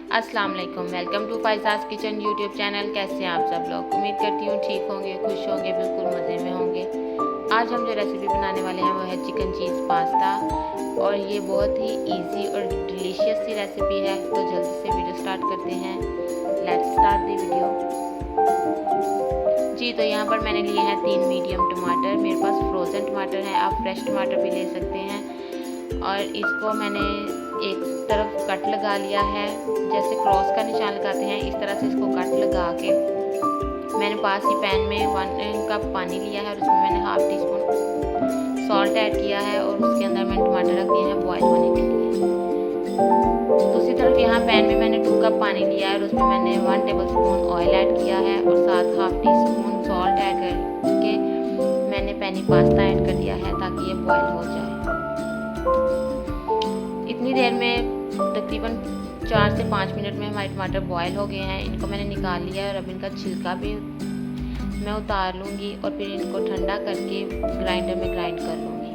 अस्सलाम वालेकुम, welcome to Faiza's kitchen YouTube channel. कैसे हैं आप सब लोग? उम्मीद करती हूँ ठीक होंगे, खुश होंगे, बिल्कुल मज़े में होंगे। आज हम जो रेसिपी बनाने वाले हैं वो है चिकन चीज़ पास्ता, और ये बहुत ही इजी और डिलीशियस सी रेसिपी है। तो जल्दी से वीडियो स्टार्ट करते हैं। Let's start the video. जी, तो यहाँ पर मैंने लिए हैं 3 मीडियम टमाटर। मेरे पास फ्रोज़न टमाटर हैं, आप फ्रेश टमाटर भी ले सकते हैं। और इसको मैंने एक तरफ कट लगा लिया है, जैसे क्रॉस का निशान लगाते हैं इस तरह से इसको कट लगा के मैंने पास ही पैन में 1 कप पानी लिया है और उसमें मैंने half tea spoon salt add किया है और उसके अंदर मैंने टमाटर रख दिए हैं बॉयल होने के लिए। दूसरी तरफ यहाँ पैन में मैंने 2 कप पानी लिया है और उसमें मैंने 1 टेबल स्पून ऑयल ऐड किया है और साथ half tea spoon salt add करके मैंने पेनी पास्ता ऐड कर दिया है ताकि ये बॉयल हो जाए। इतनी देर में तकरीबन 4 से 5 मिनट में हमारे टमाटर बॉयल हो गए हैं। इनको मैंने निकाल लिया है और अब इनका छिलका भी मैं उतार लूँगी और फिर इनको ठंडा करके ग्राइंडर में ग्राइंड कर लूँगी।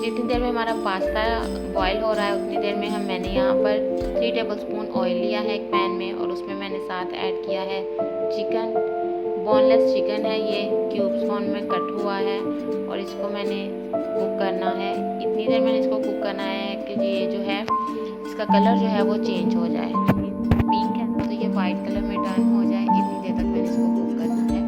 जितनी देर में हमारा पास्ता बॉयल हो रहा है उतनी देर में मैंने यहाँ पर 3 टेबल स्पून ऑयल लिया है एक पैन में और उसमें मैंने साथ ऐड किया है चिकन। बोनलेस चिकन है, ये क्यूब्स फॉर्म में कट हुआ है और इसको मैंने कुक करना है। इतनी देर मैंने इसको कुक करना है कि ये जो है इसका कलर जो है वो चेंज हो जाए, पिंक है तो ये वाइट कलर में टर्न हो जाए। इतनी देर तक मैंने इसको कुक करना है।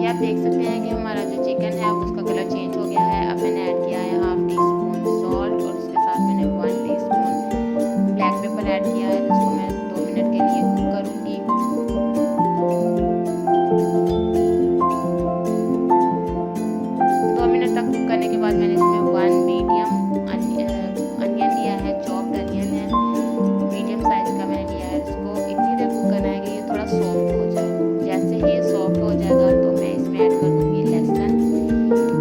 ये आप देख सकते हैं कि हमारा जो चिकन है उसका कलर चेंज हो गया है। अब मैंने ऐड किया है हाफ टी स्पून सॉल्ट और उसके साथ मैंने 1 tea spoon black pepper add किया है, जिसको मैं 2 मिनट के लिए कुक करूँगी। 2 मिनट तक कुक करने के बाद मैंने इसमें 1 मीडियम अनियन लिया है, चॉप्ड अनियन है, मीडियम साइज का मैंने लिया है। इसको इतनी देर कुक करना है कि ये थोड़ा सॉफ्ट हो जाए। जैसे ही ये सॉफ्ट हो जाएगा तो मैं इसमें ऐड कर दूँगी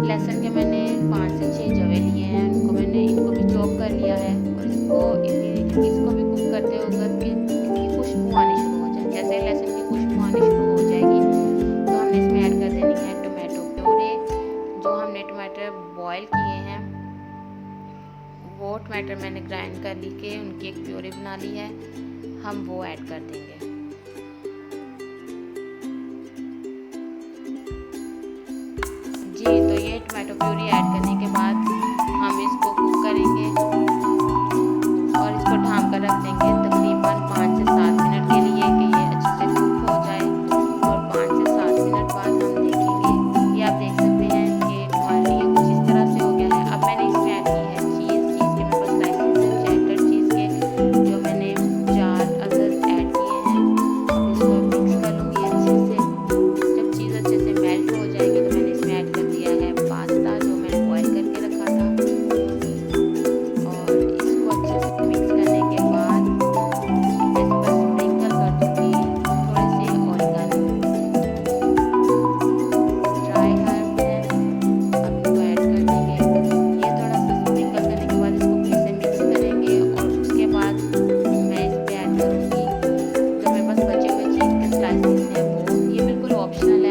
लहसुन के मैंने 5 से 6 जवे लिए हैं, इनको भी चॉप कर लिया है और इसको भी कुक करते वक्त इसकी खुशबू आनी शुरू हो जाए। जैसे लहसुन की खुशबू आनी शुरू हो जाएगी तो हमने इसमें ऐड कर देनी है टोमेटो प्यूरे। जो हमने टमाटर बॉयल किए हैं वो टमाटर मैंने ग्राइंड कर ली के उनकी एक प्यूरी बना ली है, हम वो ऐड कर देंगे। जी, तो ये टमाटो प्यूरी ऐड करने के बाद हम इसको कुक करेंगे और इसको ढाँप कर रख देंगे तकरीबन 5 से 7 मिनट के लिए कि ये अच्छे से कुक हो जाए। और 5 से 7 मिनट बाद हम देखेंगे, ये आप देख सकते हैं कि हमारे लिए कुछ इस तरह से हो गया है। अब मैंने इसमें ऐड की है चीज़ के मेरे पास स्लाइसेस हैं चेडर चीज़ के, जो मैंने 4 अदद ऐड किए हैं। इसको मिक्स कर लूँगी अच्छे से। जब चीज़ अच्छे से मेल्ट हो जाएगी तो मैंने इसमें ऐड कर दिया है पास्ता जो मैंने बॉयल करके रखा था और इसको अच्छे से मिक्स करने के बाद इस पर स्प्रिंकल कर दूँगी थोड़े से ऑरिगानो। ड्राई हर्ब है, अब इसको ऐड कर देंगे। ये थोड़ा सा स्प्रिंकल करने के बाद इसको फिर से मिक्स करेंगे और उसके बाद मैं इस पर ऐड करूँगी जो मेरे पास बचे हुए चीज़ के स्लाइसेस हैं वो। ये बिल्कुल ऑप्शनल